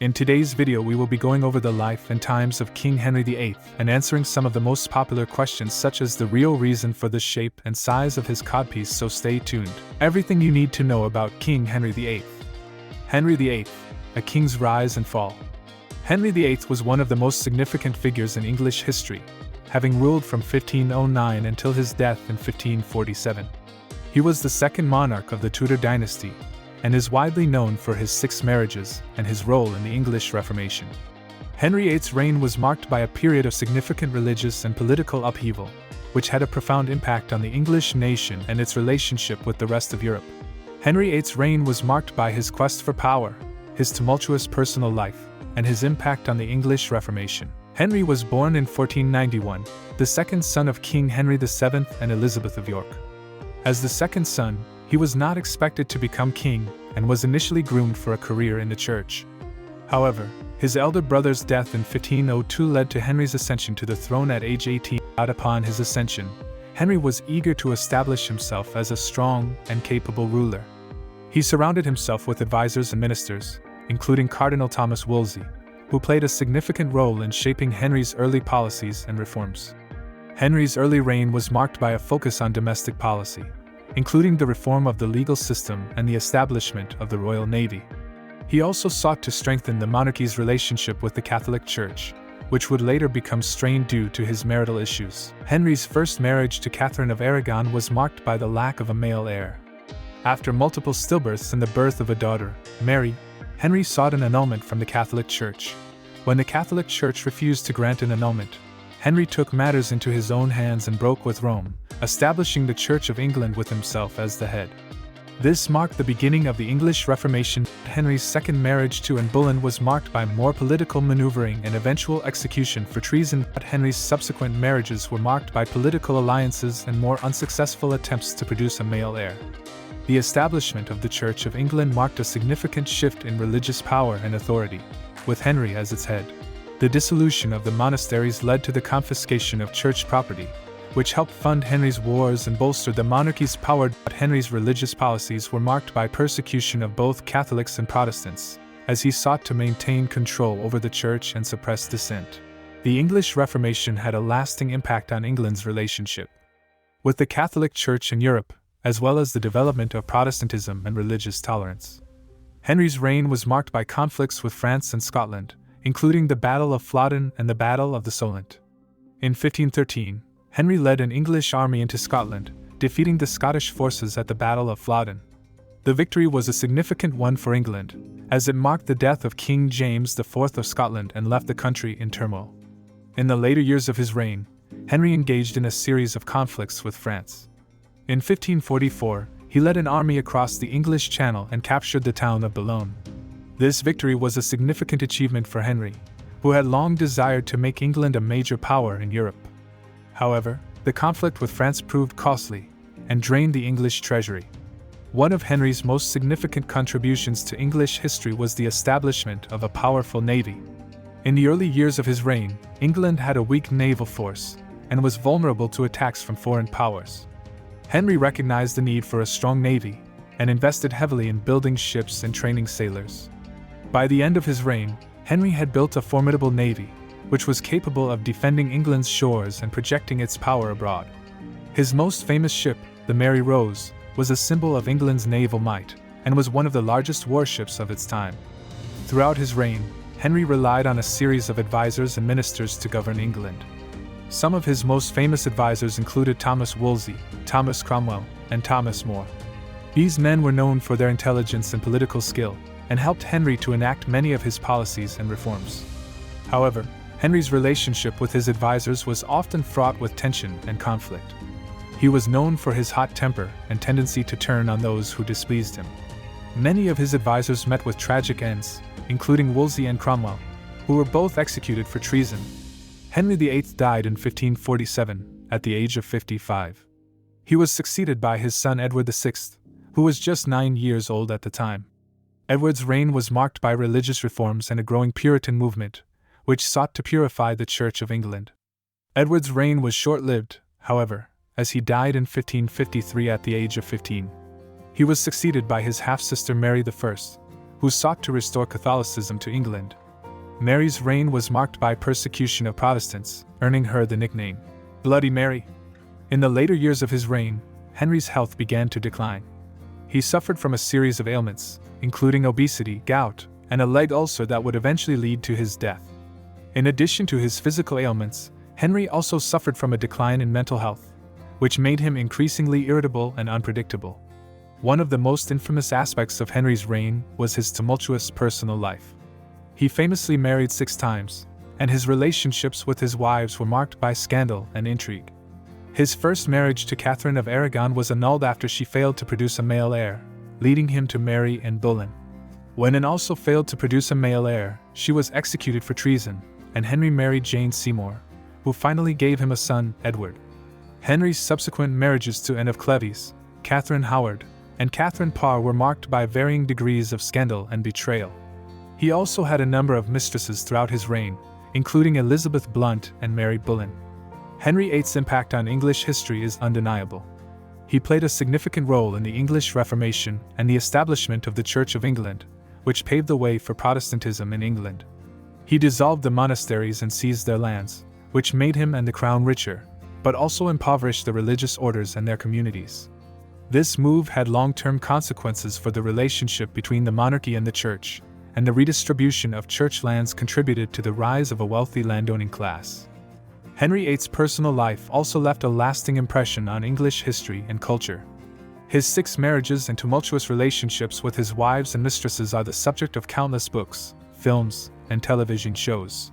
In today's video we will be going over the life and times of King Henry VIII and answering some of the most popular questions such as the real reason for the shape and size of his codpiece, so stay tuned. Everything you need to know about King Henry VIII. Henry VIII, a king's rise and fall. Henry VIII was one of the most significant figures in English history, having ruled from 1509 until his death in 1547. He was the second monarch of the Tudor dynasty, and is widely known for his 6 marriages and his role in the English Reformation. Henry VIII's reign was marked by a period of significant religious and political upheaval, which had a profound impact on the English nation and its relationship with the rest of Europe. Henry VIII's reign was marked by his quest for power, his tumultuous personal life, and his impact on the English Reformation. Henry was born in 1491, the second son of King Henry VII and Elizabeth of York. As the second son, he was not expected to become king and was initially groomed for a career in the church. However, his elder brother's death in 1502 led to Henry's ascension to the throne at age 18. Upon his ascension, Henry was eager to establish himself as a strong and capable ruler. He surrounded himself with advisors and ministers, including Cardinal Thomas Wolsey, who played a significant role in shaping Henry's early policies and reforms. Henry's early reign was marked by a focus on domestic policy, including the reform of the legal system and the establishment of the Royal Navy. He also sought to strengthen the monarchy's relationship with the Catholic Church, which would later become strained due to his marital issues. Henry's first marriage to Catherine of Aragon was marked by the lack of a male heir. After multiple stillbirths and the birth of a daughter, Mary, Henry sought an annulment from the Catholic Church. When the Catholic Church refused to grant an annulment, Henry took matters into his own hands and broke with Rome, establishing the Church of England with himself as the head. This marked the beginning of the English Reformation. Henry's second marriage to Anne Boleyn was marked by more political maneuvering and eventual execution for treason, but Henry's subsequent marriages were marked by political alliances and more unsuccessful attempts to produce a male heir. The establishment of the Church of England marked a significant shift in religious power and authority, with Henry as its head. The dissolution of the monasteries led to the confiscation of church property, which helped fund Henry's wars and bolstered the monarchy's power. But Henry's religious policies were marked by persecution of both Catholics and Protestants, as he sought to maintain control over the church and suppress dissent. The English Reformation had a lasting impact on England's relationship with the Catholic Church in Europe, as well as the development of Protestantism and religious tolerance. Henry's reign was marked by conflicts with France and Scotland, including the Battle of Flodden and the Battle of the Solent. In 1513, Henry led an English army into Scotland, defeating the Scottish forces at the Battle of Flodden. The victory was a significant one for England, as it marked the death of King James IV of Scotland and left the country in turmoil. In the later years of his reign, Henry engaged in a series of conflicts with France. In 1544, he led an army across the English Channel and captured the town of Boulogne. This victory was a significant achievement for Henry, who had long desired to make England a major power in Europe. However, the conflict with France proved costly and drained the English treasury. One of Henry's most significant contributions to English history was the establishment of a powerful navy. In the early years of his reign, England had a weak naval force and was vulnerable to attacks from foreign powers. Henry recognized the need for a strong navy and invested heavily in building ships and training sailors. By the end of his reign, Henry had built a formidable navy, which was capable of defending England's shores and projecting its power abroad. His most famous ship, the Mary Rose, was a symbol of England's naval might, and was one of the largest warships of its time. Throughout his reign, Henry relied on a series of advisors and ministers to govern England. Some of his most famous advisors included Thomas Wolsey, Thomas Cromwell, and Thomas More. These men were known for their intelligence and political skill, and helped Henry to enact many of his policies and reforms. However, Henry's relationship with his advisors was often fraught with tension and conflict. He was known for his hot temper and tendency to turn on those who displeased him. Many of his advisors met with tragic ends, including Wolsey and Cromwell, who were both executed for treason. Henry VIII died in 1547, at the age of 55. He was succeeded by his son Edward VI, who was just 9 years old at the time. Edward's reign was marked by religious reforms and a growing Puritan movement, which sought to purify the Church of England. Edward's reign was short-lived, however, as he died in 1553 at the age of 15. He was succeeded by his half-sister Mary I, who sought to restore Catholicism to England. Mary's reign was marked by persecution of Protestants, earning her the nickname Bloody Mary. In the later years of his reign, Henry's health began to decline. He suffered from a series of ailments, including obesity, gout, and a leg ulcer that would eventually lead to his death. In addition to his physical ailments, Henry also suffered from a decline in mental health, which made him increasingly irritable and unpredictable. One of the most infamous aspects of Henry's reign was his tumultuous personal life. He famously married 6 times, and his relationships with his wives were marked by scandal and intrigue. His first marriage to Catherine of Aragon was annulled after she failed to produce a male heir, leading him to marry Anne Boleyn. When Anne also failed to produce a male heir, she was executed for treason, and Henry married Jane Seymour, who finally gave him a son, Edward. Henry's subsequent marriages to Anne of Cleves, Catherine Howard, and Catherine Parr were marked by varying degrees of scandal and betrayal. He also had a number of mistresses throughout his reign, including Elizabeth Blount and Mary Boleyn. Henry VIII's impact on English history is undeniable. He played a significant role in the English Reformation and the establishment of the Church of England, which paved the way for Protestantism in England. He dissolved the monasteries and seized their lands, which made him and the crown richer, but also impoverished the religious orders and their communities. This move had long-term consequences for the relationship between the monarchy and the church, and the redistribution of church lands contributed to the rise of a wealthy landowning class. Henry VIII's personal life also left a lasting impression on English history and culture. His 6 marriages and tumultuous relationships with his wives and mistresses are the subject of countless books, films, and television shows.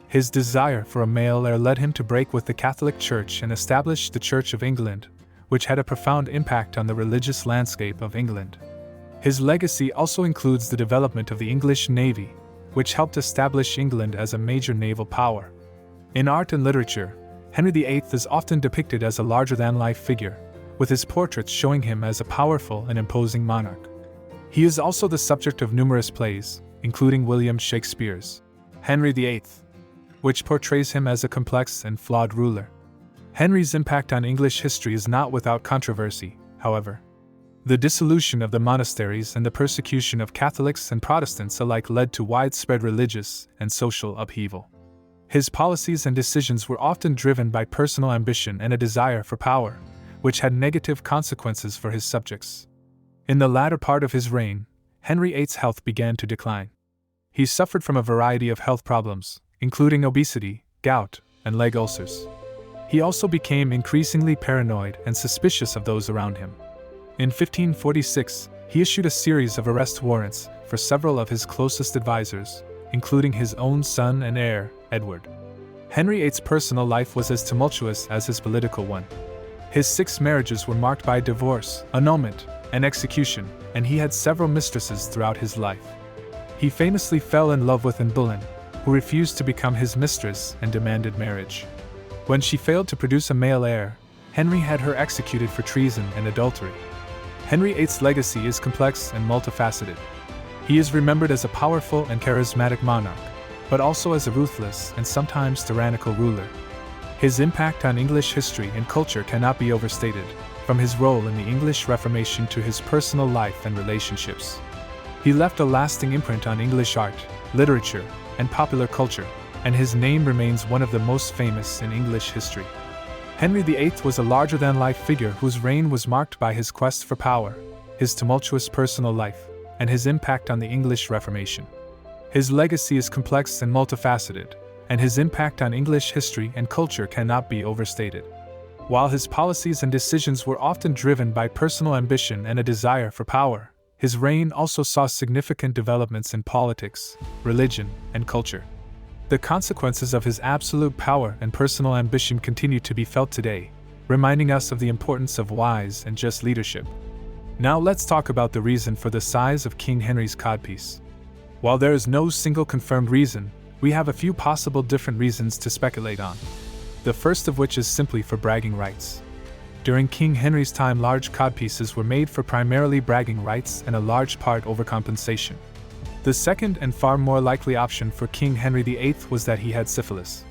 His desire for a male heir led him to break with the Catholic Church and establish the Church of England, which had a profound impact on the religious landscape of England. His legacy also includes the development of the English Navy, which helped establish England as a major naval power. In art and literature, Henry VIII is often depicted as a larger-than-life figure, with his portraits showing him as a powerful and imposing monarch. He is also the subject of numerous plays, including William Shakespeare's Henry VIII, which portrays him as a complex and flawed ruler. Henry's impact on English history is not without controversy, however. The dissolution of the monasteries and the persecution of Catholics and Protestants alike led to widespread religious and social upheaval. His policies and decisions were often driven by personal ambition and a desire for power, which had negative consequences for his subjects. In the latter part of his reign, Henry VIII's health began to decline. He suffered from a variety of health problems, including obesity, gout, and leg ulcers. He also became increasingly paranoid and suspicious of those around him. In 1546, he issued a series of arrest warrants for several of his closest advisors, including his own son and heir, Edward. Henry VIII's personal life was as tumultuous as his political one. His 6 marriages were marked by divorce, annulment, and execution, and he had several mistresses throughout his life. He famously fell in love with Anne Boleyn, who refused to become his mistress and demanded marriage. When she failed to produce a male heir, Henry had her executed for treason and adultery. Henry VIII's legacy is complex and multifaceted. He is remembered as a powerful and charismatic monarch, but also as a ruthless and sometimes tyrannical ruler. His impact on English history and culture cannot be overstated, from his role in the English Reformation to his personal life and relationships. He left a lasting imprint on English art, literature, and popular culture, and his name remains one of the most famous in English history. Henry VIII was a larger-than-life figure whose reign was marked by his quest for power, his tumultuous personal life, and his impact on the English Reformation. His legacy is complex and multifaceted, and his impact on English history and culture cannot be overstated. While his policies and decisions were often driven by personal ambition and a desire for power, his reign also saw significant developments in politics, religion, and culture. The consequences of his absolute power and personal ambition continue to be felt today, reminding us of the importance of wise and just leadership. Now let's talk about the reason for the size of King Henry's codpiece. While there is no single confirmed reason, we have a few possible different reasons to speculate on. The first of which is simply for bragging rights. During King Henry's time, large codpieces were made for primarily bragging rights and a large part overcompensation. The second and far more likely option for King Henry VIII was that he had syphilis.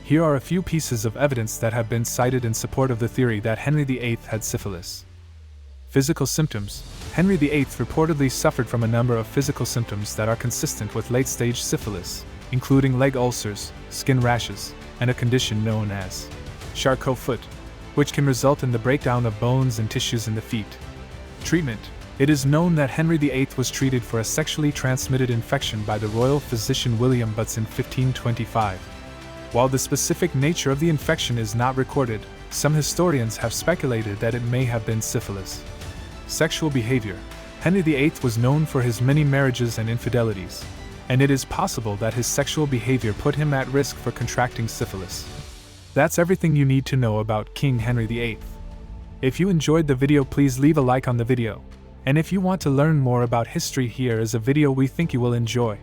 Here are a few pieces of evidence that have been cited in support of the theory that Henry VIII had syphilis. Physical symptoms. Henry VIII reportedly suffered from a number of physical symptoms that are consistent with late-stage syphilis, including leg ulcers, skin rashes, and a condition known as Charcot foot, which can result in the breakdown of bones and tissues in the feet. Treatment. It is known that Henry VIII was treated for a sexually transmitted infection by the royal physician William Butts in 1525. While the specific nature of the infection is not recorded, some historians have speculated that it may have been syphilis. Sexual behavior. Henry VIII was known for his many marriages and infidelities, and it is possible that his sexual behavior put him at risk for contracting syphilis. That's everything you need to know about King Henry VIII. If you enjoyed the video, please leave a like on the video. And if you want to learn more about history, here is a video we think you will enjoy.